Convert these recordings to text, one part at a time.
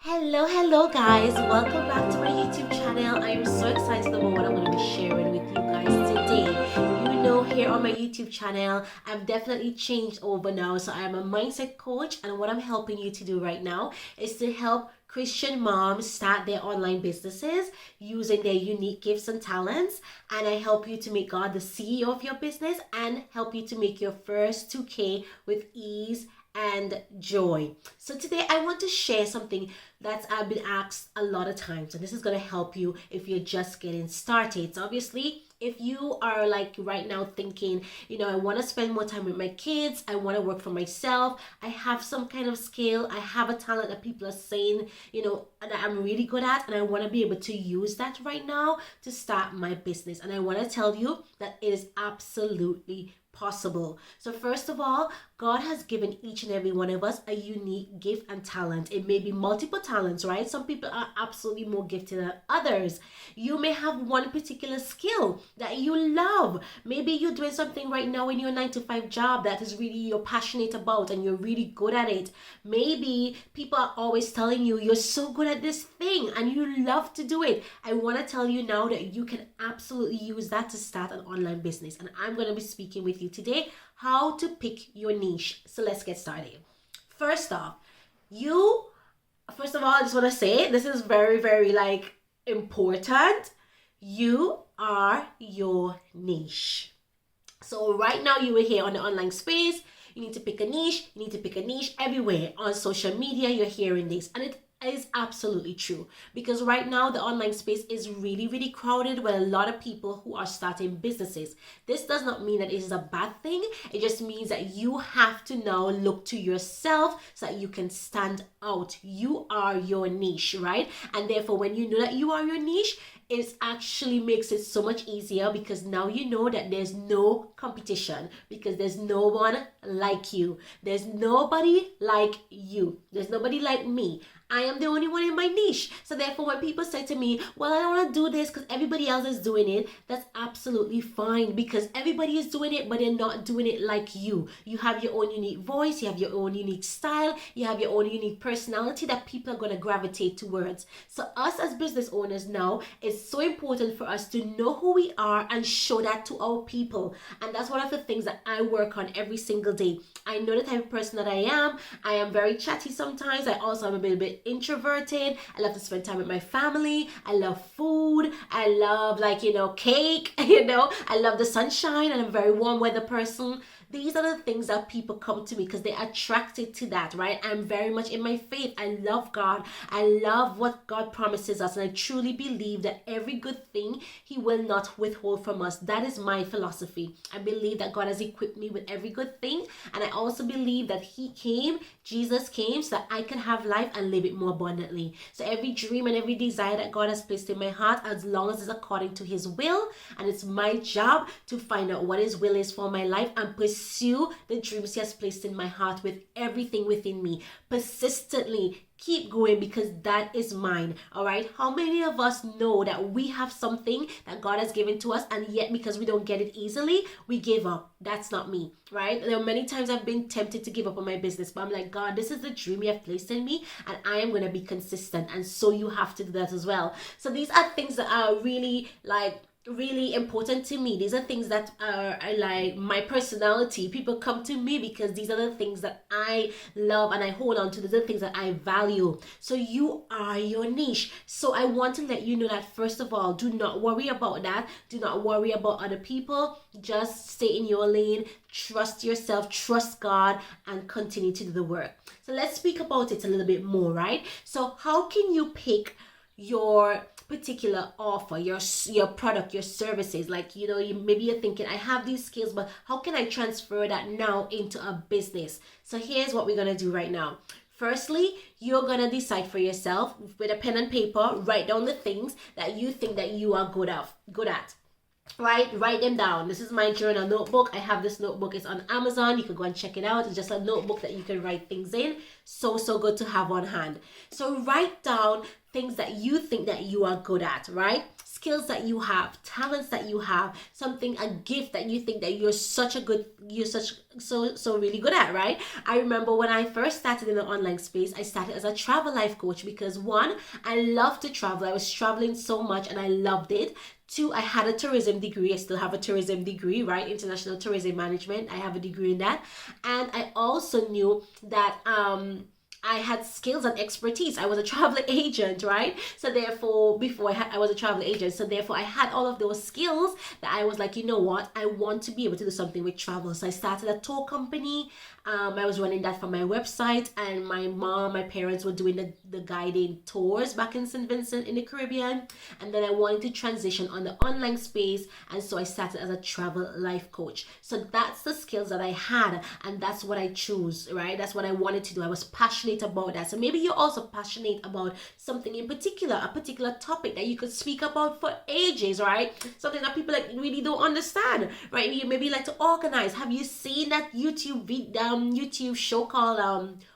Hello guys, welcome back to my YouTube channel. I am so excited about what I'm going to be sharing with you guys today. Here on my YouTube channel, I've definitely changed over now. So I am a mindset coach, and what I'm helping you to do right now is to help Christian moms start their online businesses using their unique gifts and talents. And I help you to make God the CEO of your business and help you to make your first 2K with ease and joy. So today I want to share something that I've been asked a lot of times, and this is going to help you if you're just getting started. So obviously, if you are like right now thinking, I want to spend more time with my kids, I want to work for myself, I have some kind of skill, I have a talent that people are saying, that I'm really good at, and I want to be able to use that right now to start my business. And I want to tell you that it is absolutely possible. So first of all, God has given each and every one of us a unique gift and talent. It may be multiple talents, right? Some people are absolutely more gifted than others. You may have one particular skill that you love. Maybe you're doing something right now in your 9 to 5 job that is really you're passionate about and you're really good at it. Maybe people are always telling you you're so good at this thing and you love to do it. I want to tell you now that you can absolutely use that to start an online business. And I'm going to be speaking with you today how to pick your niche. So let's get started. First of all, I just want to say this is very, very important. You are your niche. So right now you are here on the online space. You need to pick a niche. You need to pick a niche everywhere on social media. You're hearing this, and it is absolutely true, because right now the online space is really, really crowded with a lot of people who are starting businesses. This does not mean that it is a bad thing. It just means that you have to now look to yourself so that you can stand out. You are your niche, right? And therefore, when you know that you are your niche, it actually makes it so much easier, because now you know that there's no competition, because there's no one like you. There's nobody like you. There's nobody like me. I am the only one in my niche. So therefore, when people say to me, well, I don't want to do this because everybody else is doing it, that's absolutely fine, because everybody is doing it, but they're not doing it like you. You have your own unique voice, you have your own unique style, you have your own unique personality that people are going to gravitate towards. So us as business owners now, it's so important for us to know who we are and show that to our people. And that's one of the things that I work on every single day. I know the type of person that I am. I am very chatty sometimes. I also am a little bit introverted. I love to spend time with my family. I love food. I love cake. I love the sunshine, and I'm a very warm weather person. These are the things that people come to me because they're attracted to that, right? I'm very much in my faith. I love God. I love what God promises us. And I truly believe that every good thing He will not withhold from us. That is my philosophy. I believe that God has equipped me with every good thing. And I also believe that Jesus came so that I can have life and live it more abundantly. So every dream and every desire that God has placed in my heart, as long as it's according to His will, and it's my job to find out what His will is for my life and pursue the dreams He has placed in my heart with everything within me. Persistently keep going, because that is mine. All right. How many of us know that we have something that God has given to us, and yet because we don't get it easily, we give up? That's not me, right? There are many times I've been tempted to give up on my business, but I'm like, God, this is the dream You have placed in me, and I am going to be consistent. And so you have to do that as well. So these are things that are really important to me. These are things that are like my personality. People come to me because these are the things that I love and I hold on to. These are the things that I value. So you are your niche. So I want to let you know that, first of all, do not worry about that. Do not worry about other people. Just stay in your lane. Trust yourself, trust God, and continue to do the work. So let's speak about it a little bit more, right? So how can you pick your particular offer, your product, your services? Maybe you're thinking, I have these skills, but how can I transfer that now into a business? So here's what we're gonna do right now. Firstly, you're gonna decide for yourself with a pen and paper. Write down the things that you think that you are good at. right? Write them down. This is my journal notebook. I have this notebook. It's on Amazon. You can go and check it out. It's just a notebook that you can write things in. So good to have on hand. So write down things that you think that you are good at, right? Skills that you have, talents that you have, something, a gift that you think that you're so really good at, right? I remember when I first started in the online space, I started as a travel life coach because one, I love to travel. I was traveling so much and I loved it. Two, I had a tourism degree. I still have a tourism degree, right? International tourism management. I have a degree in that. And I also knew that I had skills and expertise. I was a travel agent, right? So therefore, before I was a travel agent. So therefore, I had all of those skills that I was like, you know what? I want to be able to do something with travel. So I started a tour company. I was running that from my website, and my parents were doing the guiding tours back in St. Vincent in the Caribbean. And then I wanted to transition on the online space. And so I started as a travel life coach. So that's the skills that I had, and that's what I chose, right? That's what I wanted to do. I was passionate about that. So maybe you're also passionate about something in particular, a particular topic that you could speak about for ages, right? Something that people like really don't understand, right? You maybe like to organize. Have you seen that YouTube show called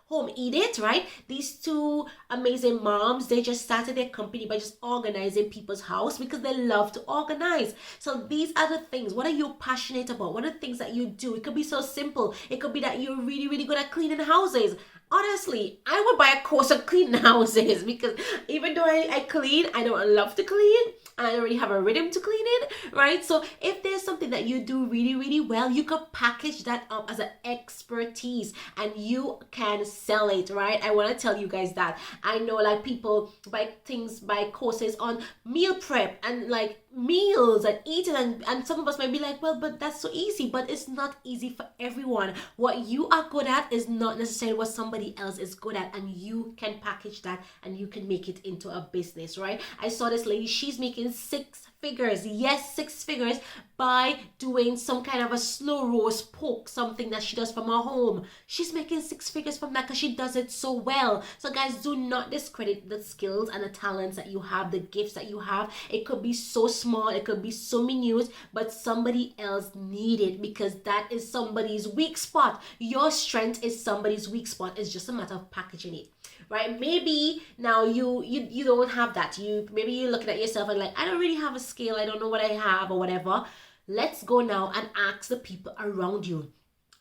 Home Edit, right? These two amazing moms, they just started their company by just organizing people's house because they love to organize. So these are the things. What are you passionate about? What are the things that you do? It could be so simple. It could be that you're really, really good at cleaning houses. Honestly, I would buy a course of cleaning houses because even though I clean, I don't love to clean and I don't really have a rhythm to clean it, right? So if there's something that you do really, really well, you could package that up as an expertise and you can sell it, right? I want to tell you guys that. I know like people buy courses on meal prep and like meals and eating, and some of us might be like, well, but that's so easy. But it's not easy for everyone. What you are good at is not necessarily what somebody else is good at, and you can package that and you can make it into a business, right? I saw this lady, she's making 6 figures, yes, 6 figures, by doing some kind of a slow roast pork, something that she does from her home. She's making 6 figures from that because she does it so well. So guys, do not discredit the skills and the talents that you have, the gifts that you have. It could be so small, it could be so minute, but somebody else need it because that is somebody's weak spot. Your strength is somebody's weak spot. It's just a matter of packaging it, right? Maybe now you don't have that. Maybe you're looking at yourself and like, I don't really have a skill, I don't know what I have or whatever. Let's go now and ask the people around you,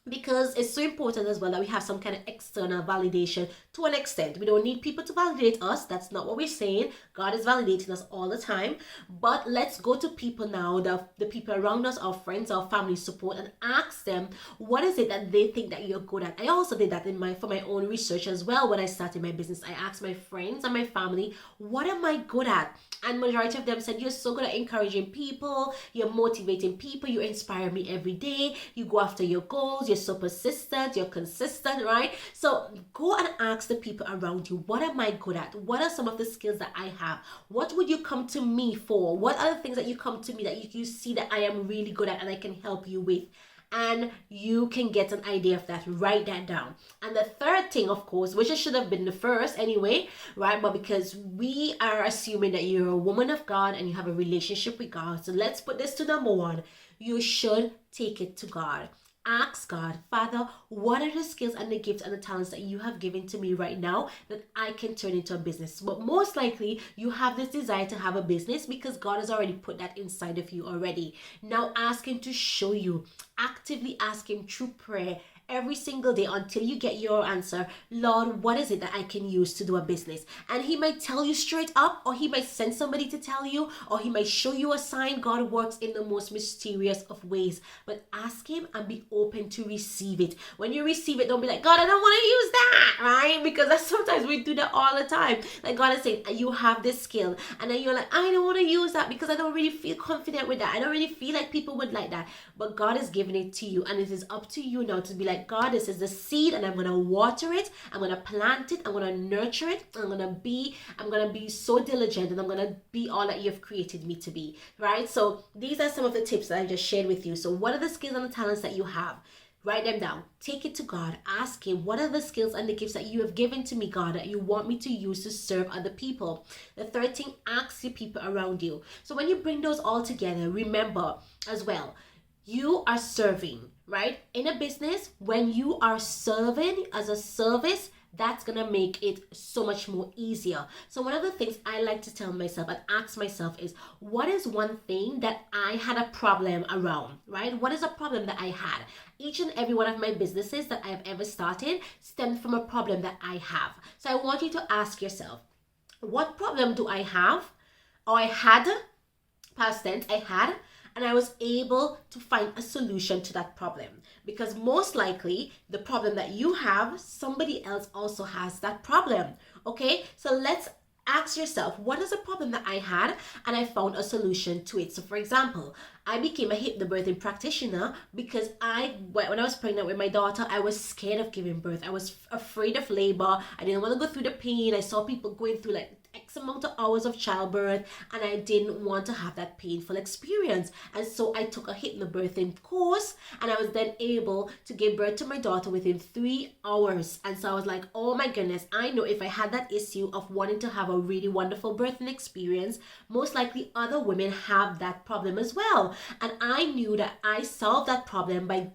because it's so important as well that we have some kind of external validation to an extent. We don't need people to validate us. That's not what we're saying. God is validating us all the time. But let's go to people now, the people around us, our friends, our family support, and ask them what is it that they think that you're good at. I also did that for my own research as well. When I started my business, I asked my friends and my family, what am I good at? And majority of them said, you're so good at encouraging people, you're motivating people, you inspire me every day, you go after your goals, you're so persistent, you're consistent, right? So go and ask the people around you, what am I good at? What are some of the skills that I have? What would you come to me for? What are the things that you come to me that you see that I am really good at and I can help you with? And you can get an idea of that. Write that down. And the third thing, of course, which it should have been the first anyway, right? But because we are assuming that you're a woman of God and you have a relationship with God, so let's put this to number 1. You should take it to God. Ask God, Father, what are the skills and the gifts and the talents that you have given to me right now that I can turn into a business? But most likely you have this desire to have a business because God has already put that inside of you already. Now ask Him to show you. Actively ask Him through prayer every single day until you get your answer. Lord, what is it that I can use to do a business? And He might tell you straight up, or He might send somebody to tell you, or He might show you a sign. God works in the most mysterious of ways. But ask Him and be open to receive it. When you receive it, don't be like, God, I don't want to use that, right? Because that's sometimes we do that all the time. Like God is saying, you have this skill, and then you're like, I don't want to use that because I don't really feel confident with that. I don't really feel like people would like that. But God is giving it to you, and it is up to you now to be like, God, this is the seed, and I'm going to water it, I'm going to plant it, I'm going to nurture it, I'm going to be so diligent, and I'm going to be all that you've created me to be, right? So these are some of the tips that I just shared with you. So what are the skills and the talents that you have? Write them down. Take it to God. Ask Him, what are the skills and the gifts that you have given to me, God, that you want me to use to serve other people? The third thing, ask your people around you. So when you bring those all together, remember as well, you are serving, right? In a business, when you are serving as a service, that's gonna make it so much more easier. So one of the things I like to tell myself and ask myself is, what is one thing that I had a problem around, right? What is a problem that I had? Each and every one of my businesses that I have ever started stemmed from a problem that I have. So I want you to ask yourself, what problem do I have? Or I had, past tense, I had, and I was able to find a solution to that problem. Because most likely, the problem that you have, somebody else also has that problem. Okay? So let's ask yourself, what is a problem that I had and I found a solution to it? So for example, I became a hypnobirthing practitioner because when I was pregnant with my daughter, I was scared of giving birth. I was afraid of labor. I didn't want to go through the pain. I saw people going through like X amount of hours of childbirth, and I didn't want to have that painful experience. And so I took a hypnobirthing course, and I was then able to give birth to my daughter within 3 hours. And so I was like, oh my goodness, I know if I had that issue of wanting to have a really wonderful birthing experience, most likely other women have that problem as well. And I knew that I solved that problem by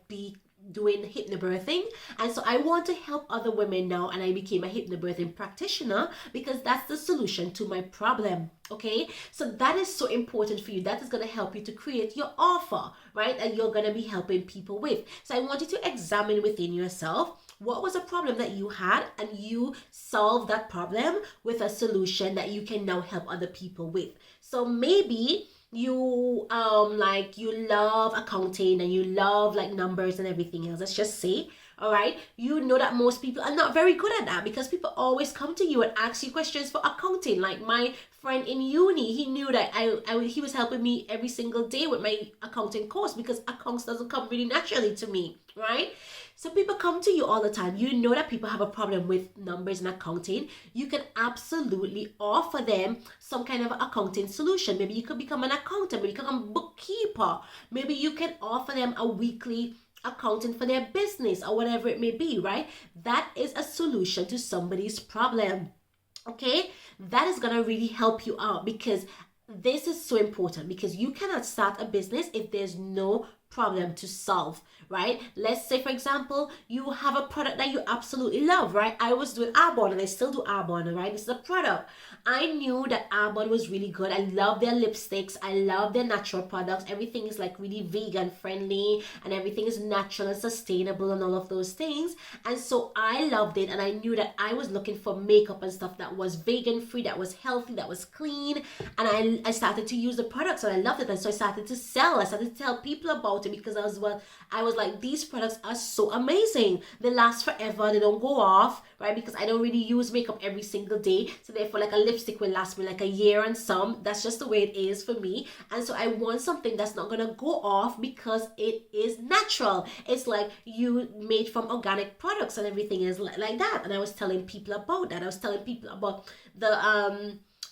doing hypnobirthing, and so I want to help other women now, and I became a hypnobirthing practitioner because that's the solution to my problem. Okay, so that is so important for you. That is going to help you to create your offer, right? And you're going to be helping people with. So I want you to examine within yourself, what was a problem that you had, and you solved that problem with a solution that you can now help other people with. So maybe you you love accounting and you love like numbers and everything else. Let's just say, all right, you know that most people are not very good at that because people always come to you and ask you questions for accounting. Like my friend in uni, he knew that he was helping me every single day with my accounting course because accounts doesn't come really naturally to me, right? So people come to you all the time. You know that people have a problem with numbers and accounting. You can absolutely offer them some kind of accounting solution. Maybe you could become an accountant, maybe you can become a bookkeeper. Maybe you can offer them a weekly accounting for their business or whatever it may be, right? That is a solution to somebody's problem. Okay? That is going to really help you out because this is so important, because you cannot start a business if there's no problem to solve, right? Let's say, for example, you have a product that you absolutely love, right? I was doing Arbonne and I still do Arbonne, right? This is a product. I knew that Arbonne was really good. I love their lipsticks. I love their natural products. Everything is like really vegan friendly and everything is natural and sustainable and all of those things. And so I loved it, and I knew that I was looking for makeup and stuff that was vegan free, that was healthy, that was clean. And I started to use the products and I loved it. And so I started to tell people about it because I was like, these products are so amazing. They last forever. They don't go off, right? Because I don't really use makeup every single day. So therefore, like a lipstick will last me like a year and some. That's just the way it is for me. And so I want something that's not going to go off because it is natural. It's like you made from organic products and everything is like that. And I was telling people about that. I was telling people about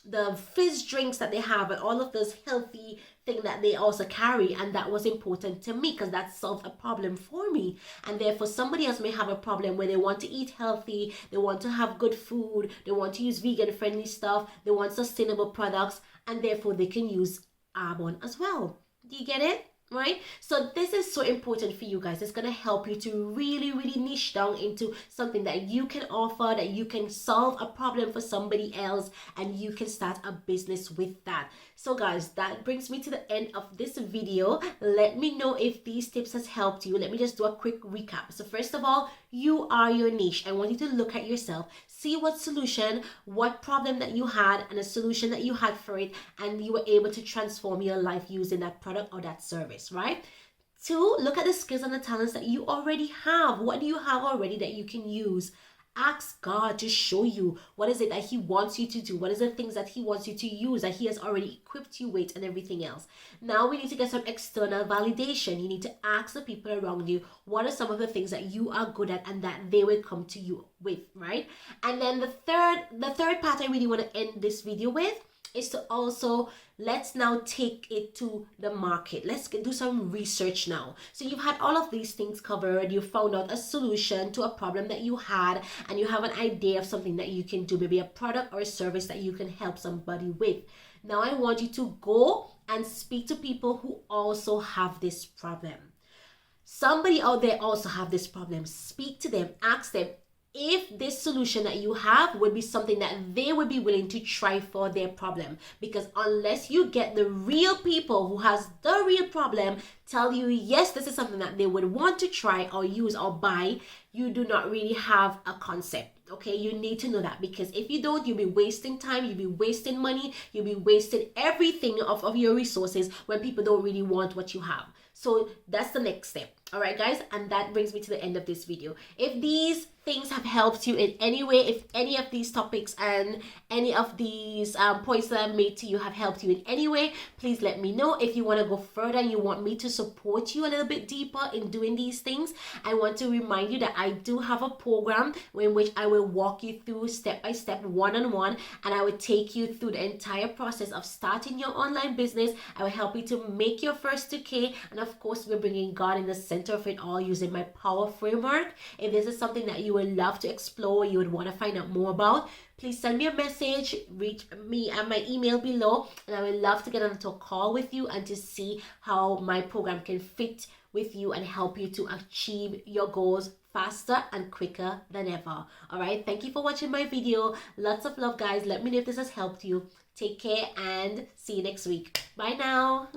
the fizz drinks that they have and all of those healthy thing that they also carry, and that was important to me because that solved a problem for me. And therefore somebody else may have a problem where they want to eat healthy, they want to have good food, they want to use vegan friendly stuff, they want sustainable products, and therefore they can use Arbonne as well. Do you get it? Right? So this is so important for you guys. It's going to help you to really, really niche down into something that you can offer, that you can solve a problem for somebody else, and you can start a business with that. So guys, that brings me to the end of this video. Let me know if these tips has helped you. Let me just do a quick recap. So first of all, you are your niche. I want you to look at yourself, see what solution, what problem that you had and a solution that you had for it, and you were able to transform your life using that product or that service, right? 2, look at the skills and the talents that you already have. What do you have already that you can use? Ask God to show you what is it that He wants you to do. What is the things that He wants you to use that He has already equipped you with and everything else. Now we need to get some external validation. You need to ask the people around you, what are some of the things that you are good at and that they will come to you with, right? And then the third part I really want to end this video with is to also, let's now take it to the market. Let's do some research now. So you've had all of these things covered. You found out a solution to a problem that you had, and you have an idea of something that you can do, maybe a product or a service that you can help somebody with. Now I want you to go and speak to people who also have this problem. Somebody out there also have this problem. Speak to them, ask them if this solution that you have would be something that they would be willing to try for their problem. Because unless you get the real people who has the real problem tell you yes, this is something that they would want to try or use or buy, you do not really have a concept. Okay, you need to know that, because if you don't, you'll be wasting time, you'll be wasting money, you'll be wasting everything of your resources when people don't really want what you have. So that's the next step. All right, guys, and that brings me to the end of this video. If these things have helped you in any way, if any of these topics and any of these points that I've made to you have helped you in any way, please let me know. If you want to go further and you want me to support you a little bit deeper in doing these things, I want to remind you that I do have a program in which I will walk you through step by step, one-on-one, and I will take you through the entire process of starting your online business. I will help you to make your first 2K, and of course we're bringing God in the center of it all using my power framework. If this is something that you would love to explore, you would want to find out more about, please send me a message, reach me at my email below, and I would love to get onto a call with you and to see how my program can fit with you and help you to achieve your goals faster and quicker than ever. All right, thank you for watching my video. Lots of love, guys. Let me know if this has helped you. Take care and see you next week. Bye now.